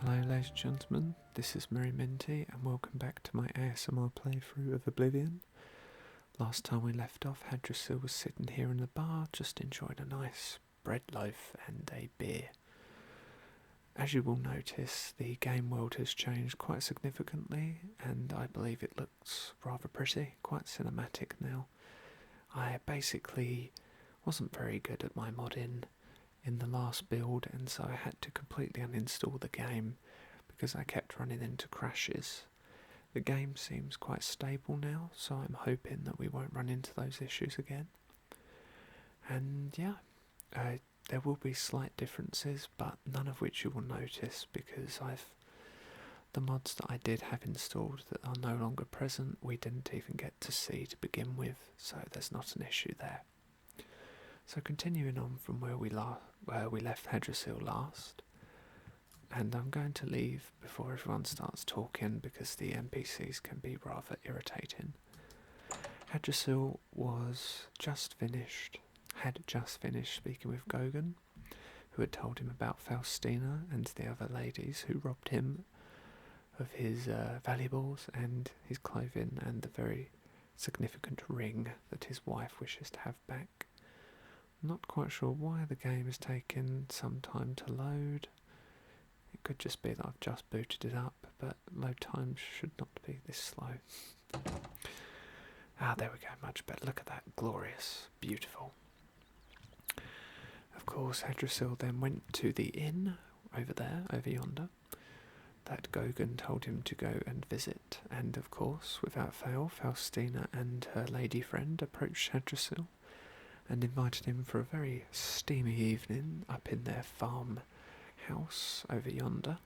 Hello ladies and gentlemen, this is Merry Minty and welcome back to my ASMR playthrough of Oblivion. Last time we left off, Hadrasil was sitting here in the bar just enjoying a nice bread loaf and a beer. As you will notice, the game world has changed quite significantly and I believe it looks rather pretty, quite cinematic now. I basically wasn't very good at my modding in the last build, and so I had to completely uninstall the game because I kept running into crashes. The game seems quite stable now, so I'm hoping that we won't run into those issues again. And yeah, there will be slight differences, but none of which you will notice because the mods that I did have installed that are no longer present, we didn't even get to see to begin with, so there's not an issue there. So continuing on from where we left Hadrasil last, and I'm going to leave before everyone starts talking because the NPCs can be rather irritating. Hadrasil had just finished speaking with Gogan, who had told him about Faustina and the other ladies who robbed him of his valuables and his clothing and the very significant ring that his wife wishes to have back. Not quite sure why the game is taking some time to load. It could just be that I've just booted it up, but load times should not be this slow. There we go, much better. Look at that, glorious, beautiful. Of course, Hadrasil then went to the inn over yonder, that Gogan told him to go and visit, and of course, without fail, Faustina and her lady friend approached Hadrasil and invited him for a very steamy evening up in their farm house over yonder.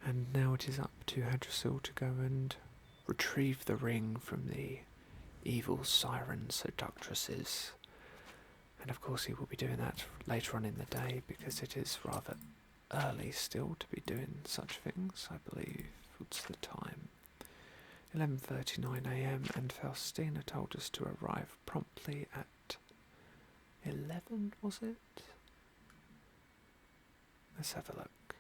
And now it is up to Hadrasil to go and retrieve the ring from the evil Siren seductresses. And of course he will be doing that later on in the day because it is rather early still to be doing such things. I believe, what's the time? 11:39 AM, and Faustina told us to arrive promptly at 11, was it? Let's have a look.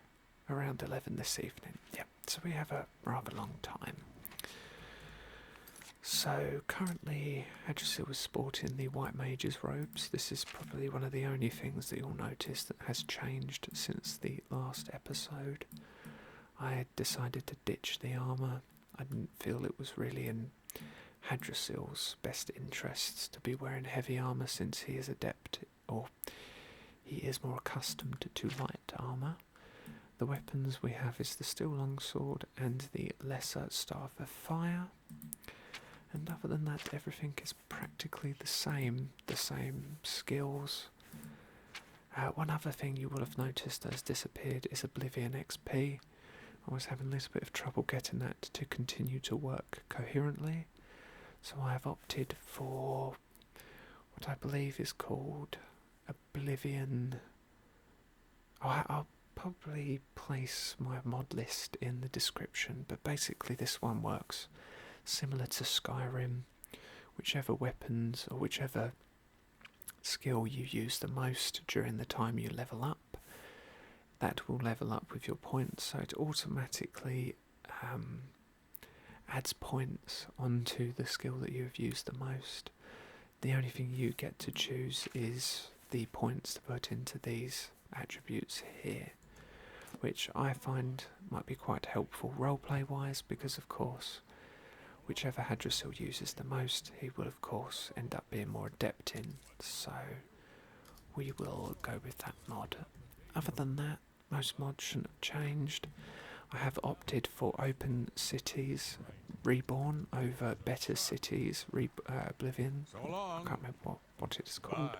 Around 11 this evening. Yep, so we have a rather long time. So currently Hadrasil was sporting the White Mage's robes. This is probably one of the only things that you'll notice that has changed since the last episode. I had decided to ditch the armour. I didn't feel it was really in Hadrasil's best interests to be wearing heavy armour since he is adept, or he is more accustomed to light armour. The weapons we have is the steel longsword and the lesser staff of fire. And other than that, everything is practically the same skills. One other thing you will have noticed that has disappeared is Oblivion XP. I was having a little bit of trouble getting that to continue to work coherently, so I have opted for what I believe is called Oblivion. I'll probably place my mod list in the description, but basically this one works similar to Skyrim. Whichever weapons or whichever skill you use the most during the time you level up, that will level up with your points, so it automatically adds points onto the skill that you have used the most. The only thing you get to choose is the points to put into these attributes here, which I find might be quite helpful roleplay wise because of course whichever Hadrasil uses the most he will of course end up being more adept in, so we will go with that mod. Other than that, most mods shouldn't have changed. I have opted for Open Cities Reborn over Better Cities Oblivion. I can't remember what it is called.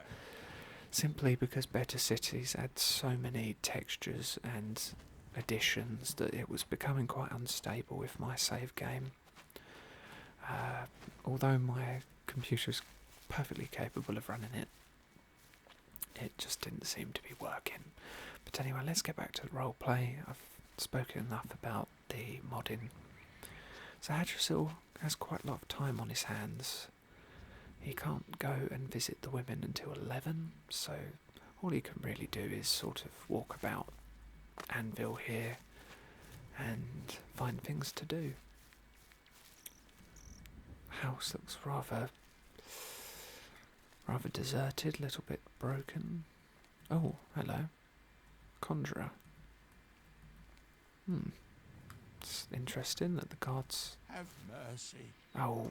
Simply because Better Cities adds so many textures and additions that it was becoming quite unstable with my save game. Although my computer is perfectly capable of running it, it just didn't seem to be working. But anyway, let's get back to the roleplay. I've spoken enough about the modding. So Hadrasil has quite a lot of time on his hands. He can't go and visit the women until 11, so all he can really do is sort of walk about anvil here and find things to do. House looks rather deserted, a little bit broken. Oh, hello. Conjurer. It's interesting that the gods... Have mercy. Oh.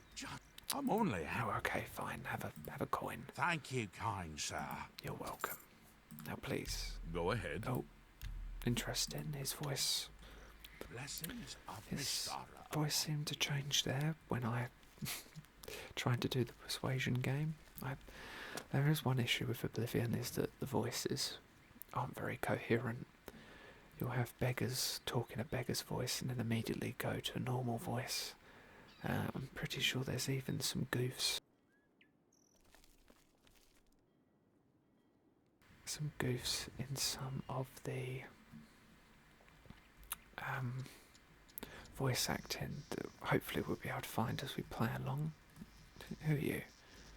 I'm only... Oh, okay, fine. Have a coin. Thank you, kind sir. You're welcome. Now, please. Go ahead. Oh, interesting. His voice... Blessings of His voice seemed to change there when I tried to do the persuasion game. There is one issue with Oblivion, is that the voices aren't very coherent. You'll have beggars talking a beggar's voice and then immediately go to a normal voice. I'm pretty sure there's even some goofs. Some goofs in some of the voice acting that hopefully we'll be able to find as we play along. Who are you?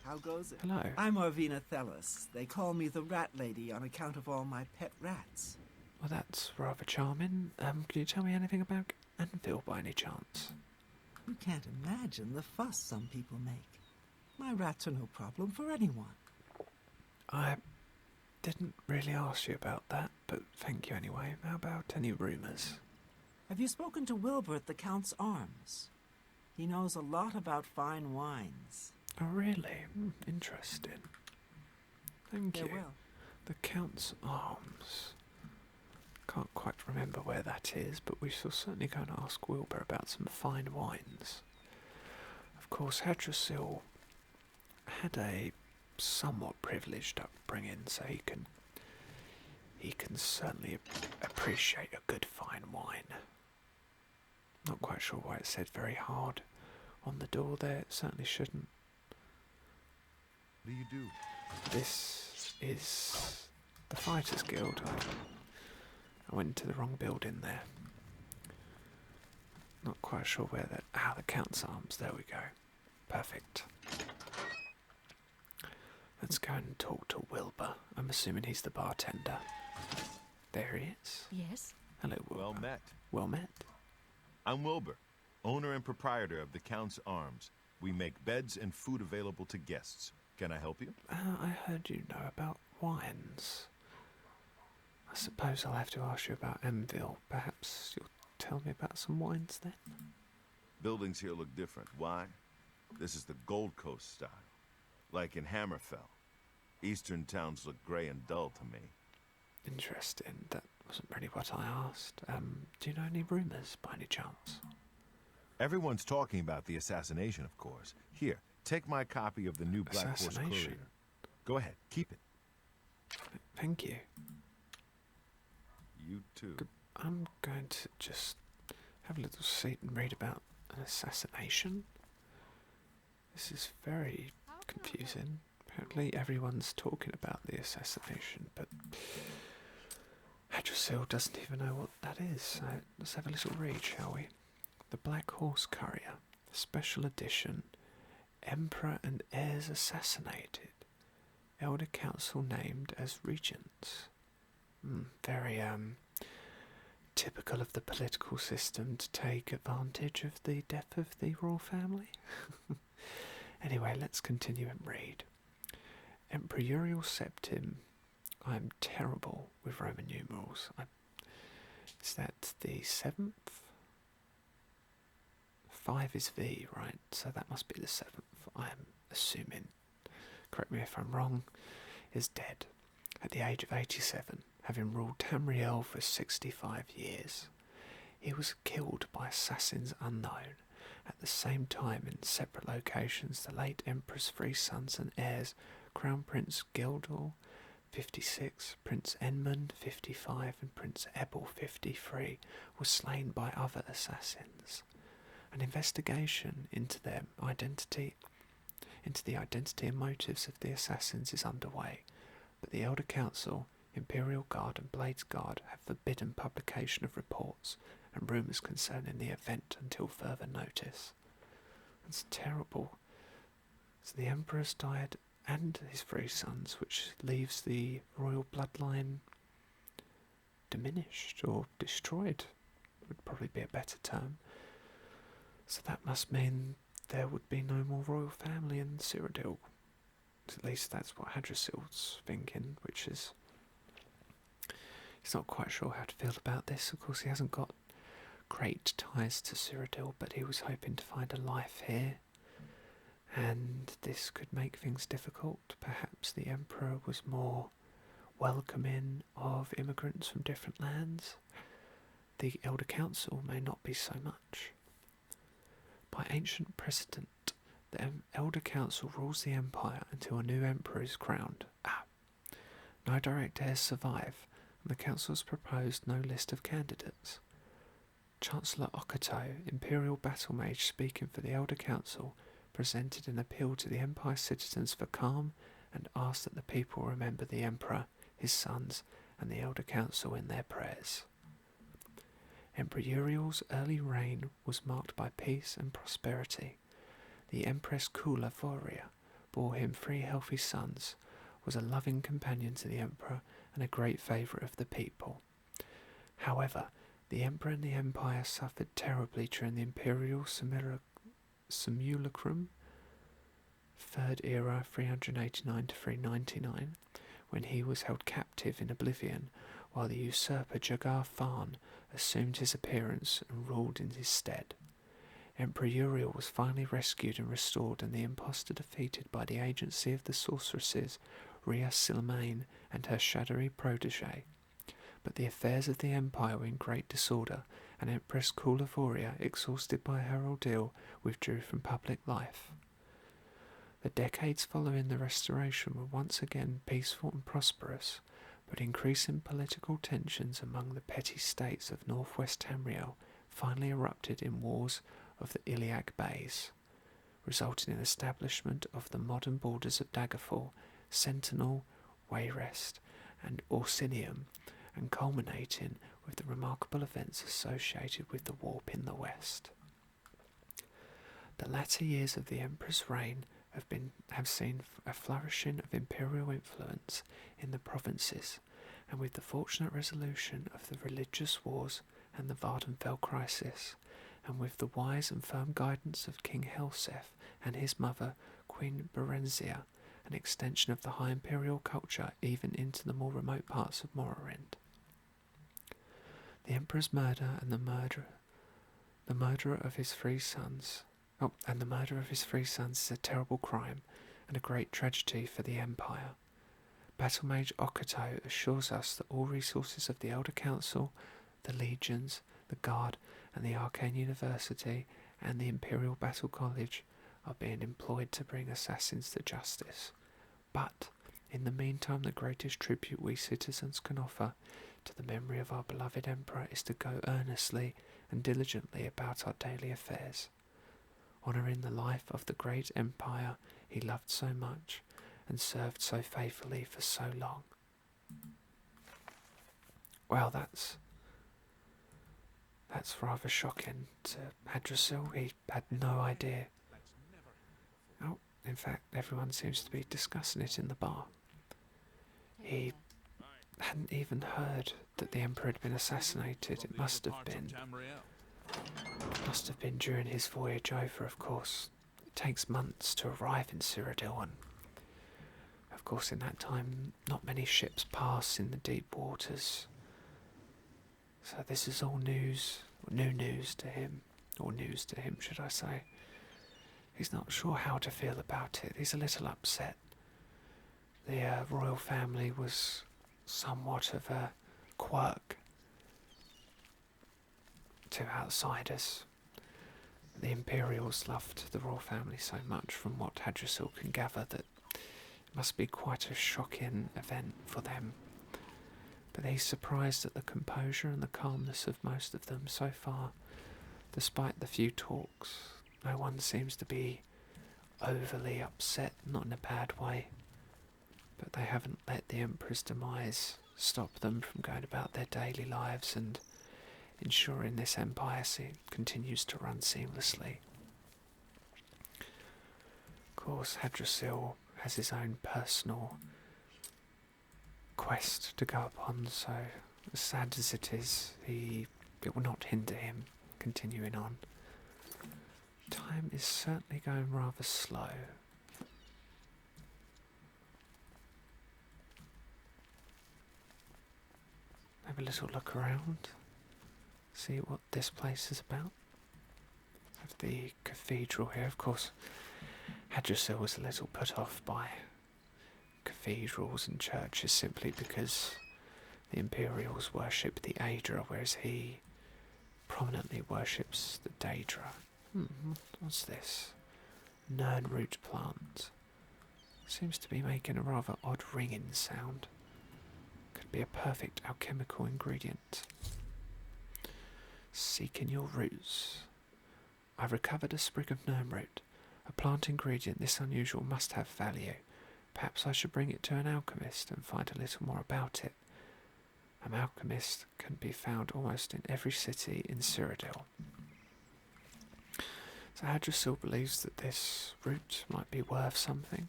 How goes it? Hello. I'm Orvina Thellis. They call me the Rat Lady on account of all my pet rats. Well, that's rather charming. Can you tell me anything about Anvil by any chance? You can't imagine the fuss some people make. My rats are no problem for anyone. I didn't really ask you about that, but thank you anyway. How about any rumours? Have you spoken to Wilbur at the Count's Arms? He knows a lot about fine wines. Oh, really? Interesting. Thank you. Farewell. The Count's Arms. Can't quite remember where that is, but we shall certainly go and ask Wilbur about some fine wines. Of course, Hadrasil had a somewhat privileged upbringing, so he can certainly appreciate a good fine wine. Not quite sure why it said very hard on the door there. It certainly shouldn't. What do you do? This is the Fighters Guild. I went to the wrong building there. Not quite sure where that... Ah, the Count's Arms. There we go. Perfect. Let's go and talk to Wilbur. I'm assuming he's the bartender. There he is. Yes? Hello, Wilbur. Well met. Well met. I'm Wilbur, owner and proprietor of the Count's Arms. We make beds and food available to guests. Can I help you? I heard you know about wines. I suppose I'll have to ask you about Anvil. Perhaps you'll tell me about some wines then? Buildings here look different. Why? This is the Gold Coast style. Like in Hammerfell. Eastern towns look grey and dull to me. Interesting. That wasn't really what I asked. Do you know any rumours by any chance? Everyone's talking about the assassination, of course. Here, take my copy of the new Black Horse Assassination? Courier. Go ahead, keep it. Thank you. You too. I'm going to just have a little seat and read about an assassination. This is very confusing. Apparently everyone's talking about the assassination, but Hadrasil doesn't even know what that is. So let's have a little read, shall we? The Black Horse Courier, Special Edition, Emperor and Heirs Assassinated, Elder Council named as regents. Very typical of the political system to take advantage of the death of the royal family. Anyway, let's continue and read. Emperor Uriel Septim. I'm terrible with Roman numerals. Is that the 7th? 5 is V, right? So that must be the 7th. I'm assuming, correct me if I'm wrong, is dead at the age of 87, having ruled Tamriel for 65 years. He was killed by assassins unknown. At the same time, in separate locations, the late Emperor's 3 sons and heirs, Crown Prince Gildor, 56, Prince Enmund, 55, and Prince Ebel, 53, were slain by other assassins. An investigation into the identity and motives of the assassins is underway, but the Elder Council, Imperial Guard and Blades Guard have forbidden publication of reports and rumours concerning the event until further notice. That's terrible. So the Emperor's died and his 3 sons, which leaves the royal bloodline diminished or destroyed, would probably be a better term. So that must mean there would be no more royal family in Cyrodiil. At least that's what Hadrasil's thinking, which is... He's not quite sure how to feel about this. Of course, he hasn't got great ties to Cyrodiil, but he was hoping to find a life here. And this could make things difficult. Perhaps the Emperor was more welcoming of immigrants from different lands. The Elder Council may not be so much. By ancient precedent, the Elder Council rules the Empire until a new Emperor is crowned. No direct heirs survive, and the Council has proposed no list of candidates. Chancellor Okato, Imperial Battle Mage speaking for the Elder Council, presented an appeal to the Empire citizens for calm and asked that the people remember the Emperor, his sons, and the Elder Council in their prayers. Emperor Uriel's early reign was marked by peace and prosperity. The Empress Kula Voria bore him 3 healthy sons, was a loving companion to the Emperor, and a great favourite of the people. However, the Emperor and the Empire suffered terribly during the Imperial Simulacrum, 3rd era 389 to 399, when he was held captive in Oblivion, while the usurper Jagar Tharn assumed his appearance and ruled in his stead. Emperor Uriel was finally rescued and restored, and the impostor defeated by the agency of the sorceresses Rhea Silmaine and her shadowy protege. But the affairs of the Empire were in great disorder, and Empress Kula Voria, exhausted by her ordeal, withdrew from public life. The decades following the Restoration were once again peaceful and prosperous, but increasing political tensions among the petty states of northwest Tamriel finally erupted in wars of the Iliac Bays, resulting in the establishment of the modern borders of Daggerfall, Sentinel, Wayrest, and Orsinium, and culminating with the remarkable events associated with the Warp in the West. The latter years of the Emperor's reign have seen a flourishing of imperial influence in the provinces, and with the fortunate resolution of the religious wars and the Vardenfell crisis, and with the wise and firm guidance of King Helseth and his mother, Queen Berenzia, an extension of the high imperial culture even into the more remote parts of Morrowind. The Emperor's murder and the murder of his 3 sons is a terrible crime and a great tragedy for the Empire. Battle Mage Okato assures us that all resources of the Elder Council, the Legions, the Guard, and the Arcane University, and the Imperial Battle College are being employed to bring assassins to justice. But, in the meantime, the greatest tribute we citizens can offer to the memory of our beloved Emperor is to go earnestly and diligently about our daily affairs, honouring the life of the great empire he loved so much and served so faithfully for so long. Well, that's rather shocking to Hadrasil. He had no idea. Oh, in fact, everyone seems to be discussing it in the bar. He hadn't even heard that the Emperor had been assassinated. It must have been during his voyage over, of course. It takes months to arrive in Cyrodiil, and of course in that time not many ships pass in the deep waters. So this is all new news to him, or news to him should I say. He's not sure how to feel about it. He's a little upset. The royal family was somewhat of a quirk to outsiders. The Imperials loved the royal family so much, from what Hadrasil can gather, that it must be quite a shocking event for them. But he's surprised at the composure and the calmness of most of them so far. Despite the few talks, no one seems to be overly upset, not in a bad way. But they haven't let the Emperor's demise stop them from going about their daily lives and ensuring this empire continues to run seamlessly. Of course, Hadrasil has his own personal quest to go upon, so as sad as it is, it will not hinder him continuing on. Time is certainly going rather slow. Have a little look around, see what this place is about. Have the cathedral here, of course. Hadrasil was a little put off by cathedrals and churches simply because the Imperials worship the Aedra, whereas he prominently worships the Daedra. What's this? Nernroot plant. Seems to be making a rather odd ringing sound. Could be a perfect alchemical ingredient. Seeking your roots. I've recovered a sprig of Nernroot. A plant ingredient this unusual must have value. Perhaps I should bring it to an alchemist and find a little more about it. An alchemist can be found almost in every city in Cyrodiil. So Hadrasil believes that this root might be worth something.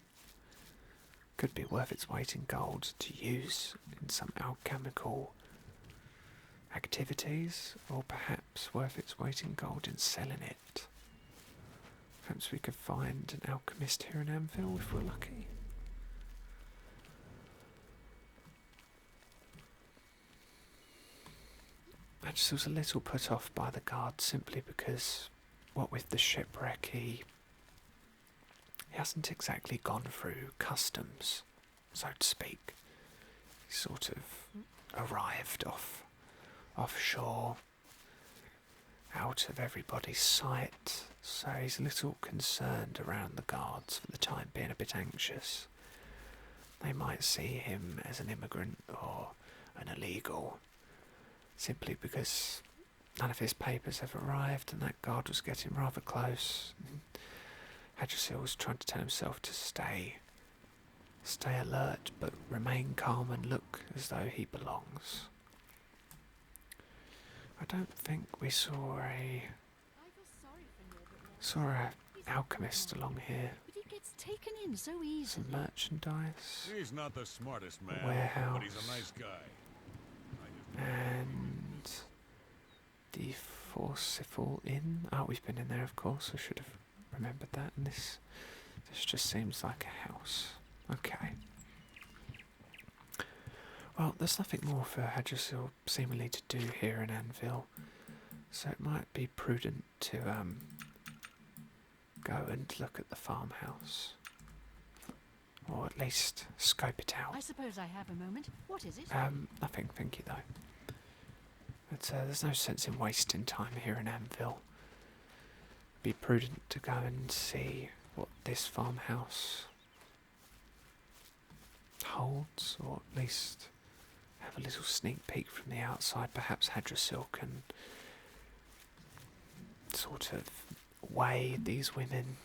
Could be worth its weight in gold to use in some alchemical activities, or perhaps worth its weight in gold in selling it. Perhaps we could find an alchemist here in Anvil if we're lucky. I just was a little put off by the guard simply because, what with the shipwreck, he hasn't exactly gone through customs, so to speak. He sort of arrived offshore, out of everybody's sight, so he's a little concerned around the guards for the time being, a bit anxious. They might see him as an immigrant or an illegal, simply because none of his papers have arrived and that guard was getting rather close. Hadrasil was trying to tell himself to stay alert but remain calm and look as though he belongs. I don't think we saw a alchemist along here. But he gets taken in so easily. Some merchandise. He's not the smartest man, Warehouse. but he's a nice guy. And the Forcible Inn. Oh, we've been in there, of course. I should have remembered that. And this just seems like a house. Okay. Well, there's nothing more for Hadrasil seemingly to do here in Anvil, so it might be prudent to go and look at the farmhouse, or at least scope it out. I suppose I have a moment. What is it? Nothing, thank you though. But there's no sense in wasting time here in Anvil. Be prudent to go and see what this farmhouse holds, or at least have a little sneak peek from the outside. Perhaps Hadrasil can sort of weigh these women,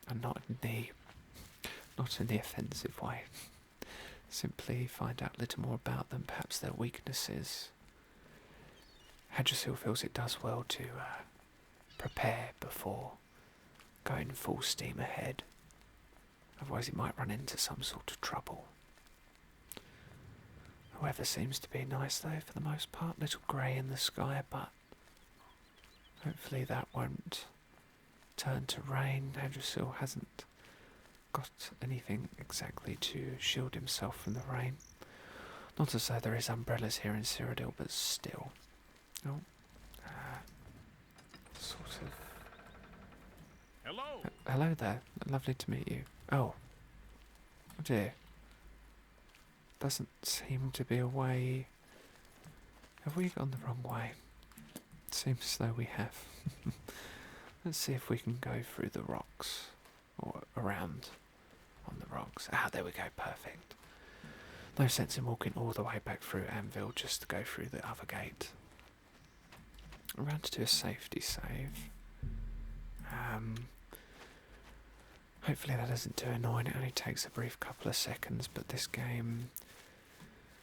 and not in the offensive way. Simply find out a little more about them, perhaps their weaknesses. Hadrasil feels it does well to prepare before going full steam ahead. Otherwise it might run into some sort of trouble. The weather seems to be nice though for the most part, little grey in the sky, but hopefully that won't turn to rain. Hadrasil hasn't got anything exactly to shield himself from the rain. Not as though there is umbrellas here in Cyrodiil, but still. Oh, sort of. Hello. Hello there, lovely to meet you. Oh dear. Doesn't seem to be a way. Have we gone the wrong way? It seems as though we have. Let's see if we can go through the rocks, or around on the rocks. Ah, there we go, perfect. No sense in walking all the way back through Anvil just to go through the other gate. Around to do a safety save. Hopefully that isn't too annoying. It only takes a brief couple of seconds, but this game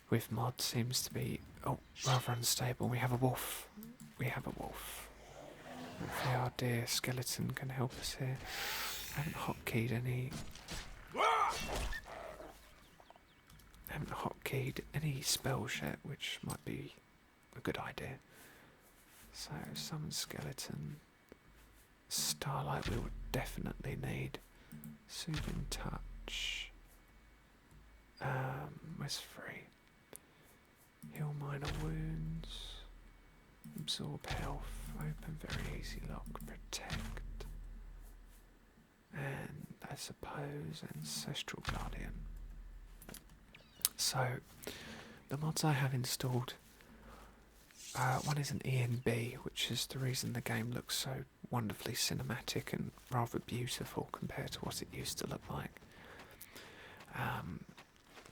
with mods seems to be rather unstable. We have a wolf. Hopefully our dear skeleton can help us here. I haven't hotkeyed any haven't hotkeyed any spells yet, which might be a good idea. So, summon skeleton. Starlight we would definitely need. Soothing touch. Where's free? Heal minor wounds. Absorb health. Open very easy lock. Protect. And I suppose Ancestral Guardian. So, the mods I have installed, one is an ENB, which is the reason the game looks so wonderfully cinematic and rather beautiful compared to what it used to look like.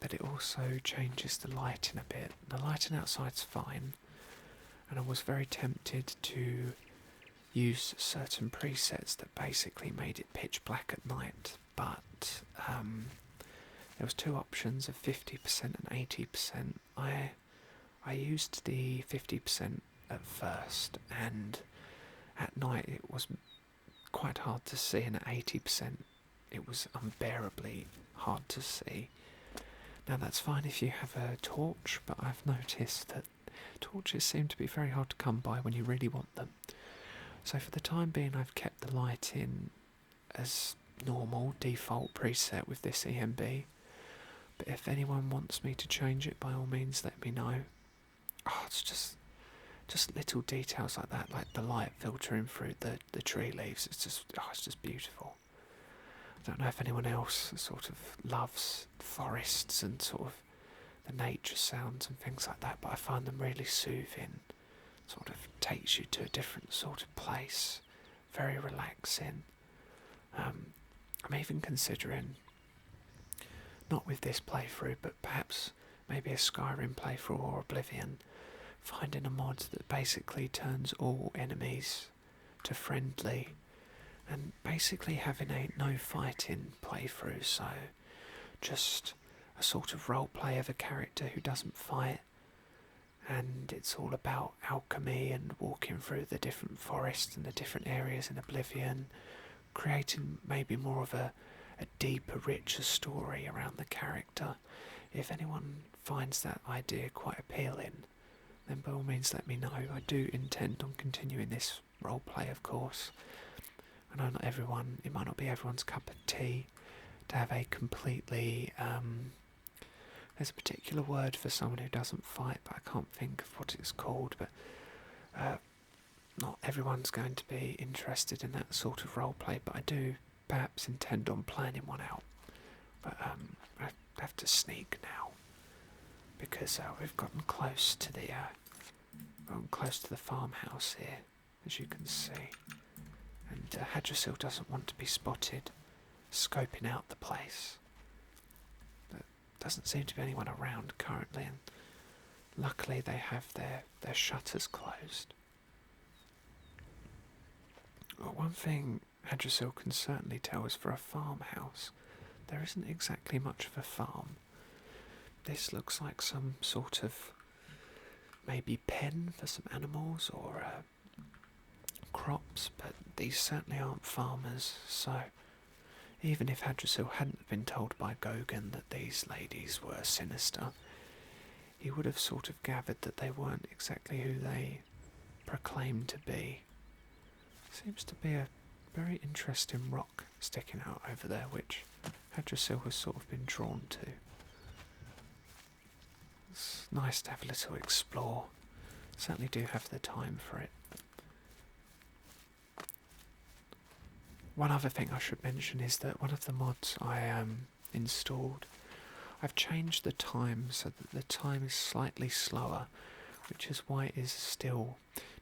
But it also changes the lighting a bit. The lighting outside's fine, and I was very tempted to use certain presets that basically made it pitch black at night, but there was two options of 50% and 80%. I used the 50% at first, and at night it was quite hard to see, and at 80% it was unbearably hard to see. Now that's fine if you have a torch, but I've noticed that torches seem to be very hard to come by when you really want them. So for the time being I've kept the light in as normal, default preset with this EMB. But if anyone wants me to change it, by all means let me know. Oh, it's just little details like that, like the light filtering through the tree leaves. It's just beautiful. I don't know if anyone else sort of loves forests and sort of the nature sounds and things like that, but I find them really soothing. Sort of takes you to a different sort of place. Very relaxing. I'm even considering, not with this playthrough, but perhaps maybe a Skyrim playthrough or Oblivion, finding a mod that basically turns all enemies to friendly, and basically having a no fighting playthrough, so just a sort of roleplay of a character who doesn't fight, and it's all about alchemy and walking through the different forests and the different areas in Oblivion, creating maybe more of a deeper, richer story around the character. If anyone finds that idea quite appealing, then by all means let me know. I do intend on continuing this roleplay, of course. I know not everyone, it might not be everyone's cup of tea to have a completely, there's a particular word for someone who doesn't fight, but I can't think of what it's called, but not everyone's going to be interested in that sort of roleplay, but I do perhaps intend on planning one out. But I have to sneak now, because we've gotten close to the farmhouse here, as you can see. And Hadrasil doesn't want to be spotted scoping out the place. But doesn't seem to be anyone around currently, and luckily they have their shutters closed. Well, one thing Hadrasil can certainly tell is for a farmhouse, there isn't exactly much of a farm. This looks like some sort of maybe pen for some animals or crops, but these certainly aren't farmers, so even if Hadrasil hadn't been told by Gogan that these ladies were sinister, he would have sort of gathered that they weren't exactly who they proclaimed to be. Seems to be a very interesting rock sticking out over there, which Hadrasil has sort of been drawn to. It's nice to have a little explore. Certainly do have the time for it. One other thing I should mention is that one of the mods I installed, I've changed the time so that the time is slightly slower, which is why it is still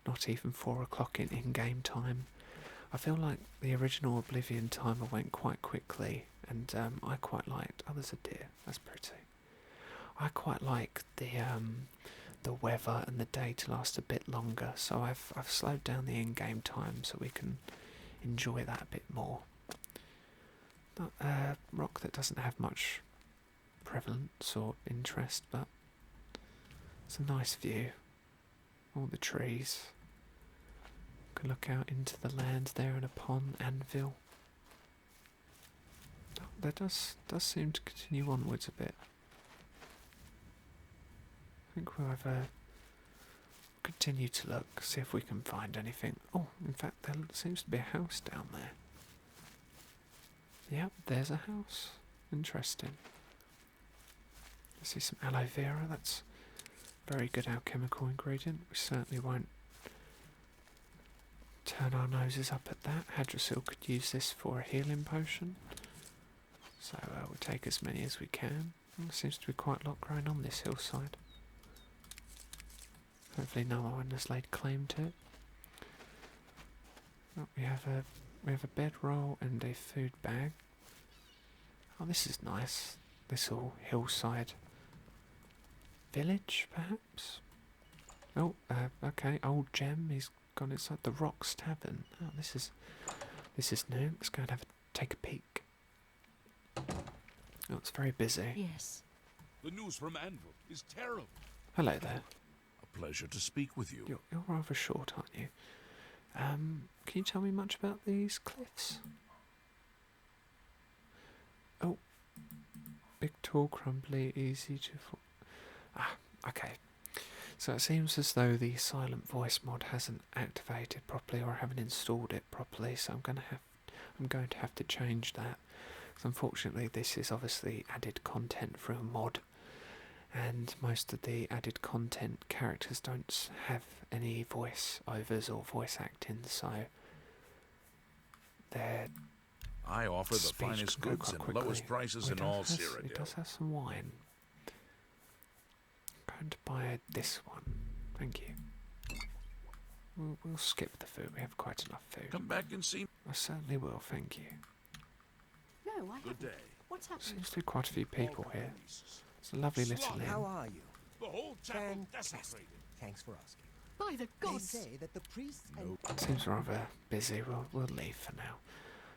not even 4 o'clock in in-game time. I feel like the original Oblivion timer went quite quickly, and I quite liked. Oh, there's a deer. That's pretty. I quite like the weather and the day to last a bit longer, so I've slowed down the in-game time so we can enjoy that a bit more. Not a rock that doesn't have much prevalence or interest, but it's a nice view. All the trees. Can look out into the land there and a pond, anvil. Oh, that does seem to continue onwards a bit. think we'll have a continue to look, see if we can find anything. Oh, in fact, there seems to be a house down there. Yep, there's a house. Interesting. I see some aloe vera. That's a very good alchemical ingredient. We certainly won't turn our noses up at that. Hadrasil could use this for a healing potion. So we'll take as many as we can. There seems to be quite a lot growing on this hillside. Hopefully no one has laid claim to it. Oh, we have a bedroll and a food bag. Oh, this is nice. This little hillside village, perhaps? Oh, okay, old gem. He's gone inside the Rocks Tavern. Oh, this is new. Let's go and take a peek. Oh, it's very busy. Yes. The news from Anvil is terrible. Hello there. A pleasure to speak with you. You're rather short, aren't you? Can you tell me much about these cliffs? Oh, big, tall, crumbly, easy to fall. Ah, okay. So it seems as though the silent voice mod hasn't activated properly, or I haven't installed it properly. So I'm going to have to change that. Because unfortunately, this is obviously added content through a mod, and most of the added content characters don't have any voice overs or voice acting, so their I offer the speech finest can go goods quite and quickly. lowest prices Oh, in all it Cyrodiil. does have some wine. I'm going to buy this one. Thank you. We'll skip the food. We have quite enough food. Come back and see. I certainly will. Thank you. No, I Good haven't. day. What's happening? Seems to be quite a few people here. It's a lovely little Slaughter. inn. How are you? The whole chapel Fantastic. desecrated. Thanks for asking. By the They gods! say that the priests and Seems rather busy. We'll leave for now.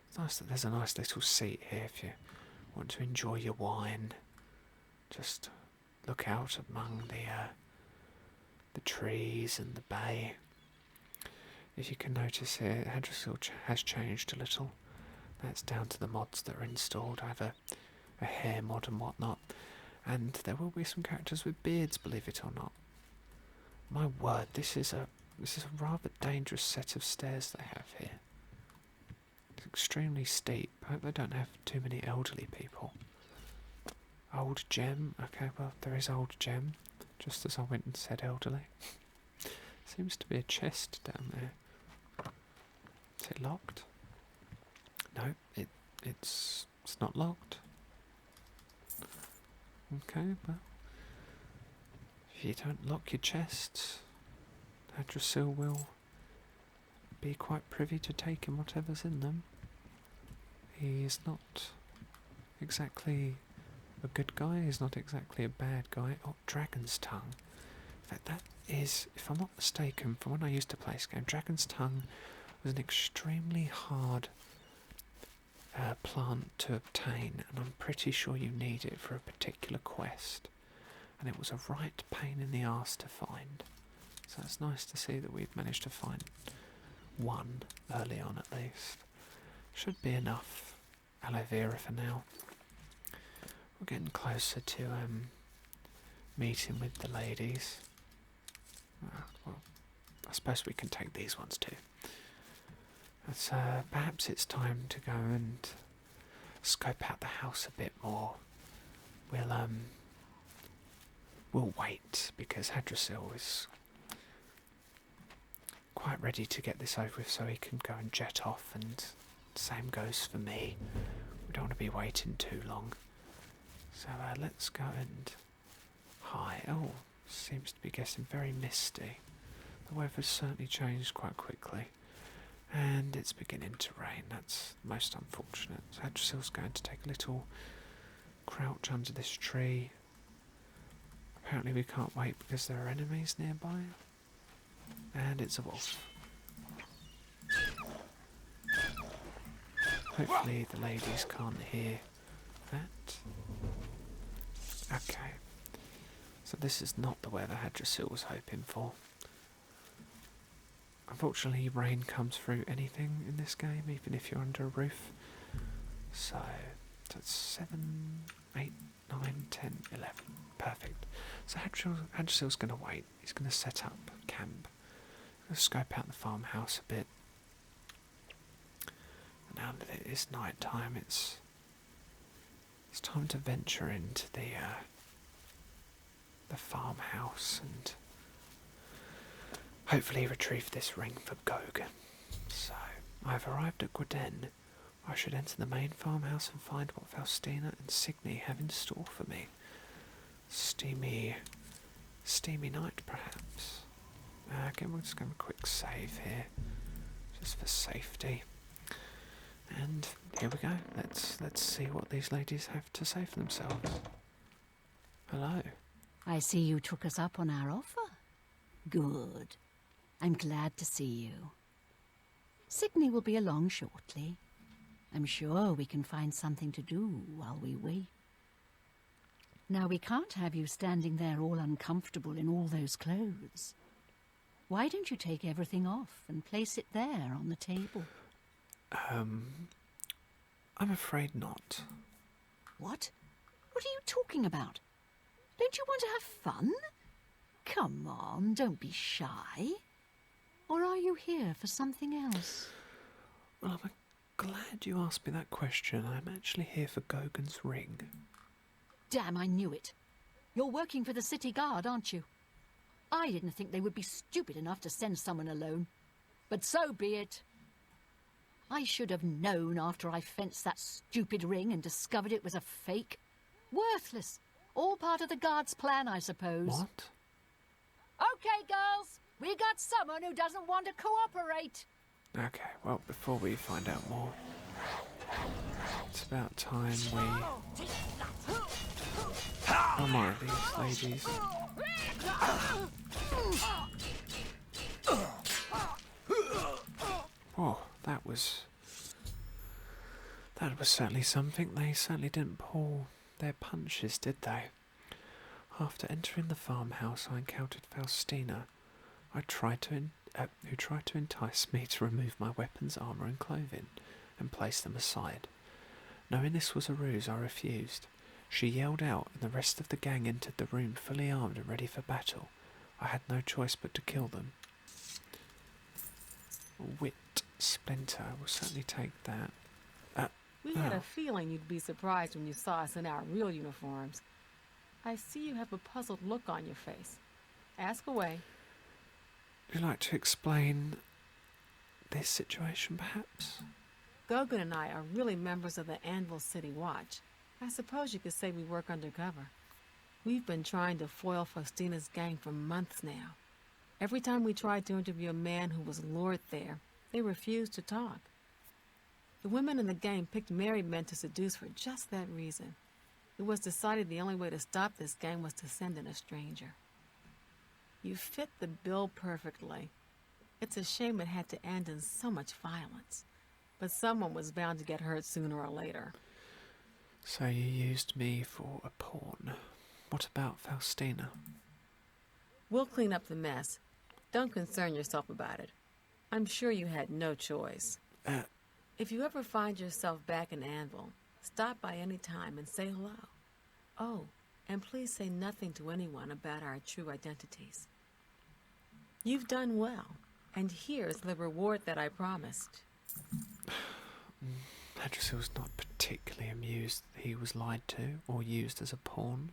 It's nice that there's a nice little seat here if you want to enjoy your wine. Just look out among the trees and the bay. If you can notice here, Hadrasil has changed a little. That's down to the mods that are installed. I have a hair mod and whatnot, and there will be some characters with beards, believe it or not. My word, this is a rather dangerous set of stairs they have here. It's extremely steep. I hope they don't have too many elderly people. Old gem. Okay, well, there is old gem, just as I went and said elderly. Seems to be a chest down there. Is it locked? No, it's not locked. Okay, well, if you don't lock your chests, Hadrasil will be quite privy to taking whatever's in them. He is not exactly a good guy, he's not exactly a bad guy. Oh, Dragon's Tongue. In fact, that is, if I'm not mistaken, from when I used to play this game, Dragon's Tongue was an extremely hard plant to obtain, and I'm pretty sure you need it for a particular quest, and it was a right pain in the arse to find. So it's nice to see that we've managed to find one early on at least. Should be enough aloe vera for now. We're getting closer to meeting with the ladies. Well, I suppose we can take these ones too. Perhaps it's time to go and scope out the house a bit more. We'll wait because Hadrasil is quite ready to get this over with so he can go and jet off, and same goes for me. We don't want to be waiting too long. So let's go and hi. Oh, seems to be getting very misty. The weather's certainly changed quite quickly. And it's beginning to rain. That's most unfortunate. So Hadrasil's going to take a little crouch under this tree. Apparently we can't wait because there are enemies nearby. And it's a wolf. Hopefully the ladies can't hear that. Okay. So this is not the weather Hadrasil was hoping for. Unfortunately, rain comes through anything in this game, even if you're under a roof. So that's 8, 9, 10, 11. Perfect. So Hadrasil's going to wait. He's going to set up camp. He's going to scope out the farmhouse a bit. And now that it is night time, it's time to venture into the farmhouse and hopefully retrieve this ring for Gogan. So, I've arrived at Gwyden. I should enter the main farmhouse and find what Faustina and Signy have in store for me. Steamy night, perhaps. Again, we'll just go a quick save here, just for safety. And here we go. Let's see what these ladies have to say for themselves. Hello. I see you took us up on our offer. Good. I'm glad to see you. Signy will be along shortly. I'm sure we can find something to do while we wait. Now, we can't have you standing there all uncomfortable in all those clothes. Why don't you take everything off and place it there on the table? I'm afraid not. What? What are you talking about? Don't you want to have fun? Come on, don't be shy. Or are you here for something else? Well, I'm glad you asked me that question. I'm actually here for Gogan's ring. Damn, I knew it. You're working for the city guard, aren't you? I didn't think they would be stupid enough to send someone alone. But so be it. I should have known after I fenced that stupid ring and discovered it was a fake. Worthless. All part of the guard's plan, I suppose. What? Okay, girls. We got someone who doesn't want to cooperate. Okay, well, before we find out more, it's about time we... How are these ladies? Whoa, that was certainly something. They certainly didn't pull their punches, did they? After entering the farmhouse, I encountered Faustina, who tried to entice me to remove my weapons, armour and clothing, and place them aside. Knowing this was a ruse, I refused. She yelled out, and the rest of the gang entered the room fully armed and ready for battle. I had no choice but to kill them. Wit Splinter will certainly take that. We had a feeling you'd be surprised when you saw us in our real uniforms. I see you have a puzzled look on your face. Ask away. Would you like to explain this situation, perhaps? Gogan and I are really members of the Anvil City Watch. I suppose you could say we work undercover. We've been trying to foil Faustina's gang for months now. Every time we tried to interview a man who was lured there, they refused to talk. The women in the gang picked married men to seduce for just that reason. It was decided the only way to stop this gang was to send in a stranger. You fit the bill perfectly. It's a shame it had to end in so much violence. But someone was bound to get hurt sooner or later. So you used me for a pawn. What about Faustina? We'll clean up the mess. Don't concern yourself about it. I'm sure you had no choice. If you ever find yourself back in Anvil, stop by any time and say hello. Oh, and please say nothing to anyone about our true identities. You've done well, and here's the reward that I promised. Hadrasil was not particularly amused that he was lied to or used as a pawn.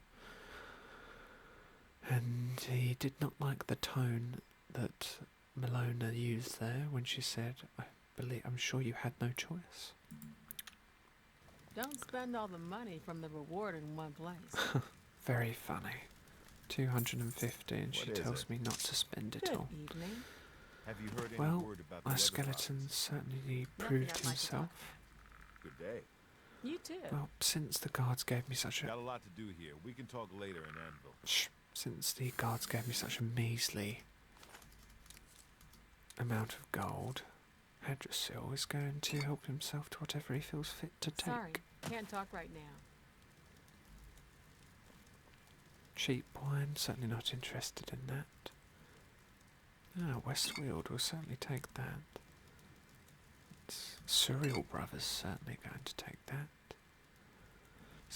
And he did not like the tone that Milona used there when she said, I'm sure you had no choice. Don't spend all the money from the reward in one place. Very funny. 250 and she tells me not to spend it Good all. evening. Have you heard any Well, word about the my other skeleton bodies? certainly Nothing proved I'd like to himself. Good day. You too. Well, since the guards gave me such a... Got a lot to do here. We can talk later in Anvil. Since the guards gave me such a measly amount of gold, Hadrasil is going to help himself to whatever he feels fit to take. Sorry, can't talk right now. Cheap wine, certainly not interested in that. Westfield will certainly take that. Cyrodiil brothers certainly going to take that.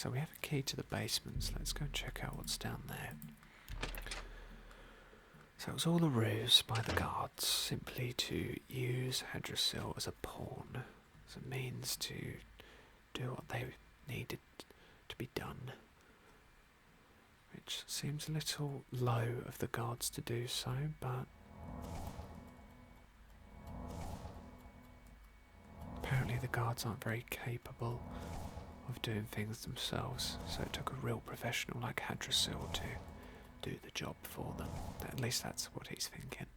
So we have a key to the basements. Let's go and check out what's down there. So it was all a ruse by the guards, simply to use Hadrasil as a pawn, as a means to do what they needed to be done. Which seems a little low of the guards to do so, but apparently the guards aren't very capable of doing things themselves, so it took a real professional like Hadrasil to do the job for them. At least that's what he's thinking.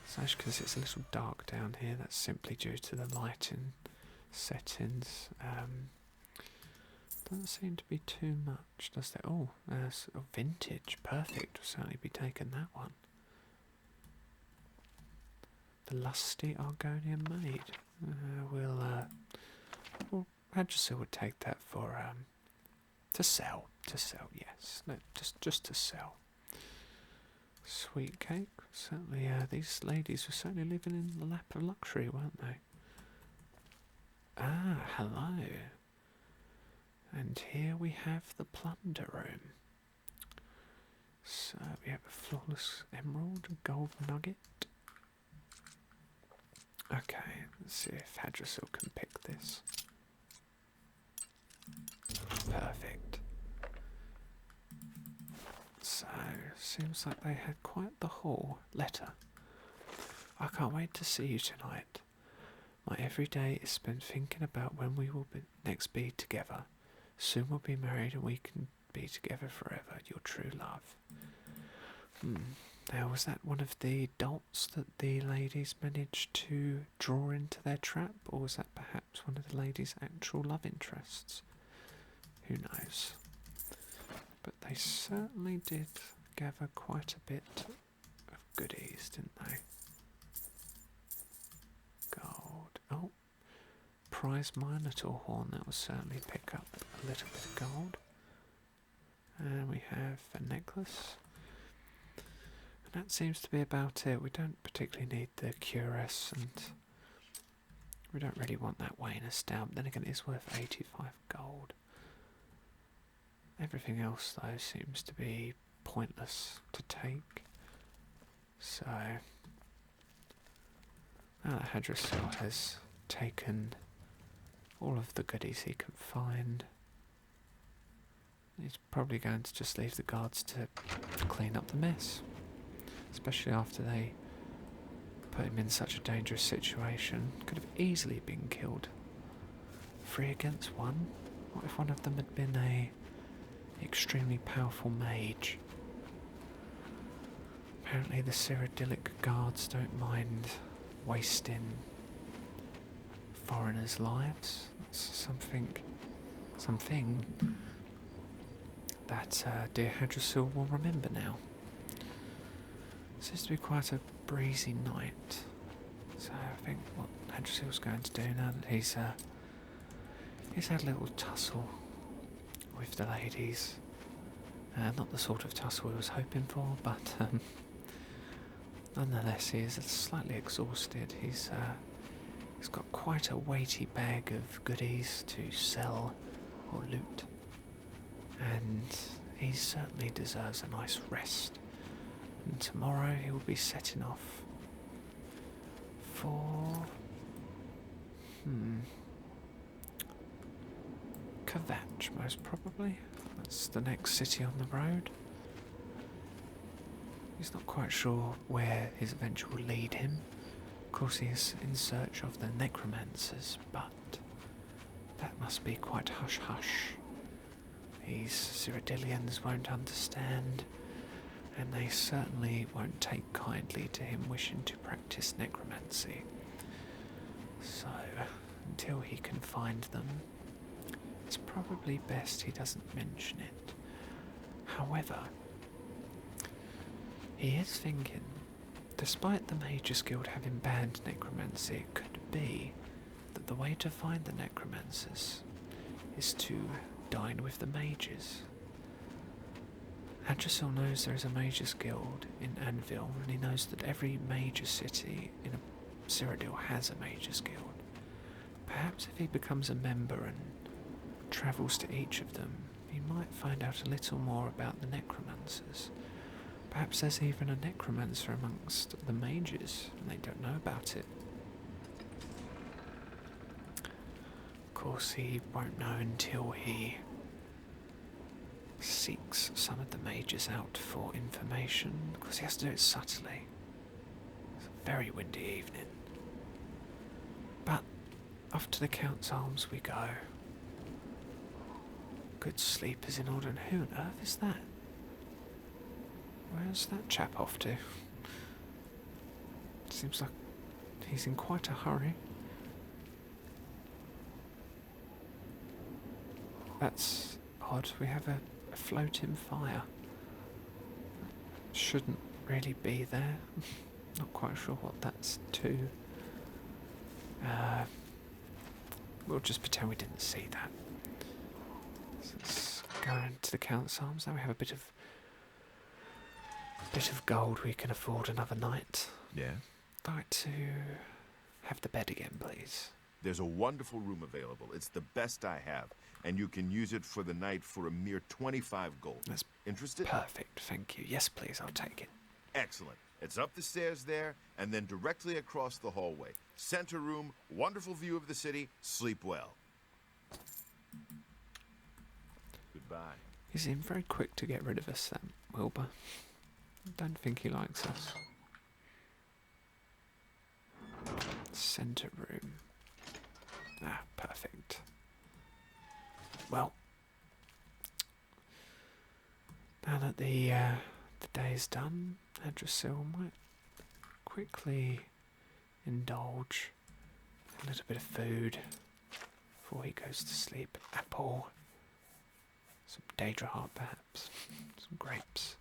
So because it's a little dark down here, that's simply due to the lighting settings. Doesn't seem to be too much, does there? Oh, vintage, perfect. We'll certainly be taking that one. The lusty Argonian maid. Well, Hadrasil would take that for to sell, yes. No, just to sell. Sweet cake. Certainly, these ladies were certainly living in the lap of luxury, weren't they? Ah, hello. And here we have the plunder room. So we have a flawless emerald, a gold nugget. Okay, let's see if Hadrasil can pick this. Perfect. So, seems like they had quite the haul. Letter. I can't wait to see you tonight. My every day is spent thinking about when we will next be together. Soon we'll be married and we can be together forever. Your true love. Now, was that one of the dots that the ladies managed to draw into their trap, or was that perhaps one of the ladies' actual love interests? Who knows? But they certainly did gather quite a bit of goodies, didn't they? Gold. Oh, prize Minotaur horn. That will certainly pick up a little bit of gold. And we have a necklace. And that seems to be about it. We don't particularly need the cuirass, and we don't really want that Wayner stamp. Then again, it's worth 85 gold. Everything else, though, seems to be pointless to take. So, now that Hadrasil has taken all of the goodies he can find, he's probably going to just leave the guards to clean up the mess. Especially after they put him in such a dangerous situation. Could have easily been killed. 3 against 1? What if one of them had been a extremely powerful mage? Apparently the Cyrodiilic guards don't mind wasting foreigners' lives. That's something that dear Hadrasil will remember now. Seems to be quite a breezy night. So I think what Hadrasil's going to do now that he's had a little tussle with the ladies. Not the sort of tussle he was hoping for, but nonetheless he is slightly exhausted. He's got quite a weighty bag of goodies to sell or loot, and he certainly deserves a nice rest. And tomorrow he will be setting off for Kvatch, most probably. That's the next city on the road. He's not quite sure where his adventure will lead him. Of course he is in search of the necromancers, but that must be quite hush-hush. These Cyrodiilians won't understand, and they certainly won't take kindly to him wishing to practice necromancy. So, until he can find them, it's probably best he doesn't mention it. However, he is thinking, despite the Mages Guild having banned necromancy, it could be that the way to find the necromancers is to dine with the mages. Hadrasil knows there is a Mages Guild in Anvil, and he knows that every major city in Cyrodiil has a Mages Guild. Perhaps if he becomes a member and travels to each of them, you might find out a little more about the necromancers. Perhaps there's even a necromancer amongst the mages, and they don't know about it. Of course, he won't know until he seeks some of the mages out for information, because he has to do it subtly. It's a very windy evening. But off to the Count's Arms we go. Good sleep is in order, and who on earth is that? Where's that chap off to? Seems like he's in quite a hurry. That's odd. We have a floating fire. Shouldn't really be there. Not quite sure what that's to. We'll just pretend we didn't see that. So let's go into the Count's Arms. Now we have a bit of gold. We can afford another night. Yeah? I'd like to have the bed again, please. There's a wonderful room available. It's the best I have, and you can use it for the night for a mere 25 gold. That's interested? Perfect, thank you. Yes, please, I'll take it. Excellent. It's up the stairs there, and then directly across the hallway. Center room, wonderful view of the city. Sleep well. Goodbye. He seemed very quick to get rid of us, that Wilbur. I don't think he likes us. Center room. Ah, perfect. Well, now that the day's done, Hadrasil might quickly indulge in a little bit of food before he goes to sleep. Apple, some Daedra heart perhaps, some grapes.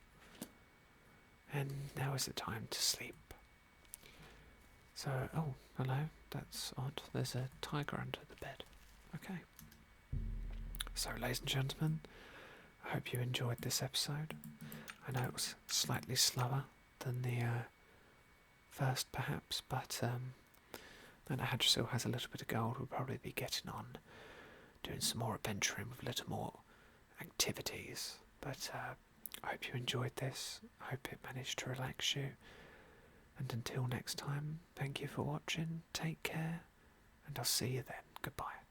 And now is the time to sleep. So, oh, hello, that's odd. There's a tiger under the bed. Okay. So, ladies and gentlemen, I hope you enjoyed this episode. I know it was slightly slower than the first, perhaps, but now that Hadrasil has a little bit of gold, we'll probably be getting on doing some more adventuring with a little more activities. But I hope you enjoyed this. I hope it managed to relax you. And until next time, thank you for watching, take care, and I'll see you then. Goodbye.